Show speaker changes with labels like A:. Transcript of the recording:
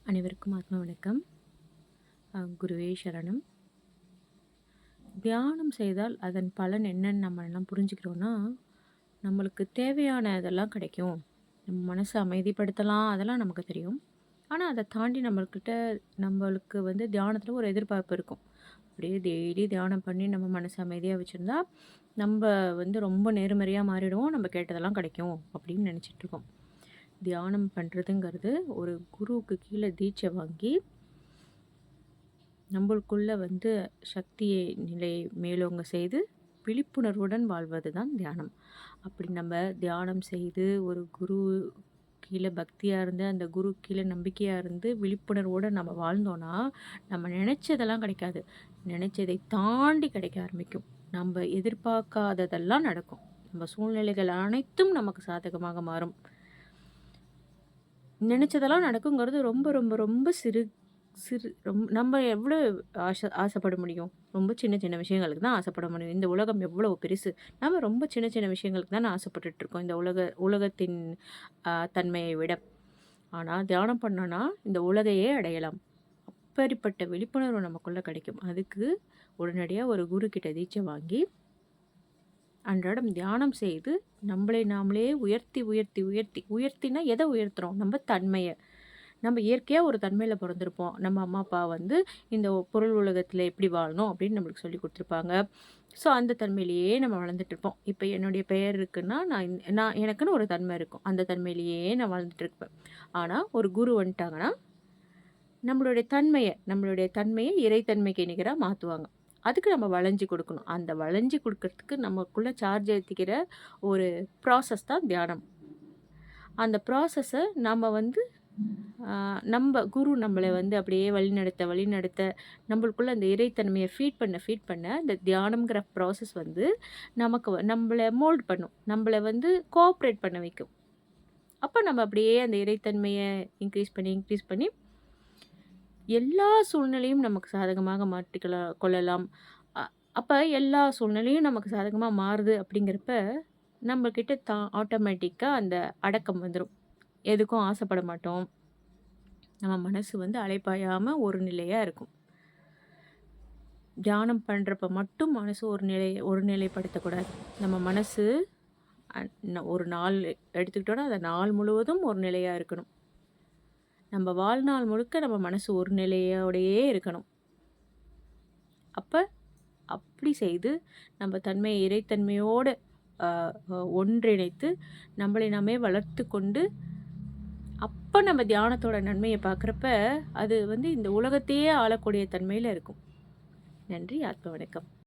A: அனைவருக்கும் ஆத்ம வணக்கம். குருவே சரணம். தியானம் செய்தால் அதன் பலன் என்னன்னு நம்ம எல்லாம் புரிஞ்சுக்கிறோன்னா, நம்மளுக்கு தேவையான இதெல்லாம் கிடைக்கும். நம்ம மனசை அமைதிப்படுத்தலாம், அதெல்லாம் நமக்கு தெரியும். ஆனால் அதை தாண்டி நம்மளுக்கு தியானத்தில் ஒரு எதிர்பார்ப்பு இருக்கும். அப்படியே டெய்லி தியானம் பண்ணி நம்ம மனசை அமைதியாக வச்சுருந்தா நம்ம ரொம்ப நேர்மறையாக மாறிடுவோம். நம்ம கேட்டதெல்லாம் கிடைக்கும் அப்படின்னு நினச்சிட்டு இருக்கோம். தியானம் பண்ணுறதுங்கிறது ஒரு குருவுக்கு கீழே தீட்சை வாங்கி நம்மளுக்குள்ள சக்தியை நிலை மேலோங்க செய்து விழிப்புணர்வுடன் வாழ்வது தான் தியானம். அப்படி நம்ம தியானம் செய்து ஒரு குரு கீழே பக்தியாக இருந்து அந்த குரு கீழே நம்பிக்கையாக இருந்து விழிப்புணர்வோடு நம்ம வாழ்ந்தோன்னா நம்ம நினச்சதெல்லாம் கிடைக்காது. நினச்சதை தாண்டி கிடைக்க ஆரம்பிக்கும். நம்ம எதிர்பார்க்காததெல்லாம் நடக்கும். நம்ம சூழ்நிலைகள் அனைத்தும் நமக்கு சாதகமாக மாறும். நினச்சதெல்லாம் நடக்குங்கிறது ரொம்ப ரொம்ப ரொம்ப சிறு சிறு நம்ம எவ்வளோ ஆசைப்பட முடியும்? ரொம்ப சின்ன சின்ன விஷயங்களுக்கு தான் ஆசைப்பட முடியும். இந்த உலகம் எவ்வளோ பெருசு! நம்ம ரொம்ப சின்ன சின்ன விஷயங்களுக்கு தானே ஆசைப்பட்டுட்ருக்கோம் இந்த உலகத்தின் தன்மையை விட. ஆனால் தியானம் பண்ணோன்னா இந்த உலகையே அடையலாம். அப்படிப்பட்ட விழிப்புணர்வு நமக்குள்ளே கிடைக்கும். அதுக்கு உடனடியாக ஒரு குரு கிட்ட தீட்சை வாங்கி அன்றாடம் தியானம் செய்து நம்மளை நாமளே உயர்த்தினா எதை உயர்த்துறோம்? நம்ம தன்மையை. நம்ம இயற்கையாக ஒரு தன்மையில் பிறந்திருப்போம். நம்ம அம்மா அப்பா இந்த பொருள் உலகத்தில் எப்படி வாழணும் அப்படின்னு நம்மளுக்கு சொல்லி கொடுத்துருப்பாங்க. ஸோ அந்த தன்மையிலேயே நம்ம வளர்ந்துட்டுருப்போம். இப்போ என்னுடைய பெயர் இருக்குன்னா நான் எனக்குன்னு ஒரு தன்மை இருக்கும். அந்த தன்மையிலேயே நான் வாழ்ந்துட்டுருப்பேன். ஆனால் ஒரு குரு வந்துட்டாங்கன்னா நம்மளுடைய தன்மையை இறைத்தன்மைக்கு நிகராக மாற்றுவாங்க. அதுக்கு நம்ம வளைஞ்சு கொடுக்கணும். அந்த வளைஞ்சு கொடுக்கறதுக்கு நமக்குள்ளே சார்ஜ் ஏற்றிக்கிற ஒரு ப்ராசஸ் தான் தியானம். அந்த ப்ராசஸை நம்ம குரு நம்மளை அப்படியே வழிநடத்த நம்மளுக்குள்ள அந்த இறைத்தன்மையை ஃபீட் பண்ண இந்த தியானம்ங்கிற ப்ராசஸ் நமக்கு நம்மளை மோல்ட் பண்ணும். நம்மளை கோஆப்ரேட் பண்ண வைக்கும். அப்போ நம்ம அப்படியே அந்த இறைத்தன்மையை இன்க்ரீஸ் பண்ணி எல்லா சூழ்நிலையும் நமக்கு சாதகமாக கொள்ளலாம். அப்போ எல்லா சூழ்நிலையும் நமக்கு சாதகமாக மாறுது அப்படிங்கிறப்ப நம்மக்கிட்ட ஆட்டோமேட்டிக்காக அந்த அடக்கம் வந்துடும். எதுக்கும் ஆசைப்பட மாட்டோம். நம்ம மனசு அலைப்பாயாமல் ஒரு நிலையாக இருக்கும். தியானம் பண்ணுறப்ப மட்டும் மனசு ஒரு நிலைப்படுத்தக்கூடாது. நம்ம மனசு ஒரு நாள் எடுத்துக்கிட்டோன்னா அந்த நாள் முழுவதும் ஒரு நிலையாக இருக்கணும். நம்ம வாழ்நாள் முழுக்க நம்ம மனசு ஒரு நிலையோடையே இருக்கணும். அப்படி செய்து நம்ம இறைத்தன்மையோடு ஒன்றிணைத்து நம்மளை நாமே வளர்த்து கொண்டு அப்போ நம்ம தியானத்தோட நன்மையை பார்க்குறப்ப அது இந்த உலகத்தையே ஆளக்கூடிய தன்மையில் இருக்கும். நன்றி. ஆத்ம வணக்கம்.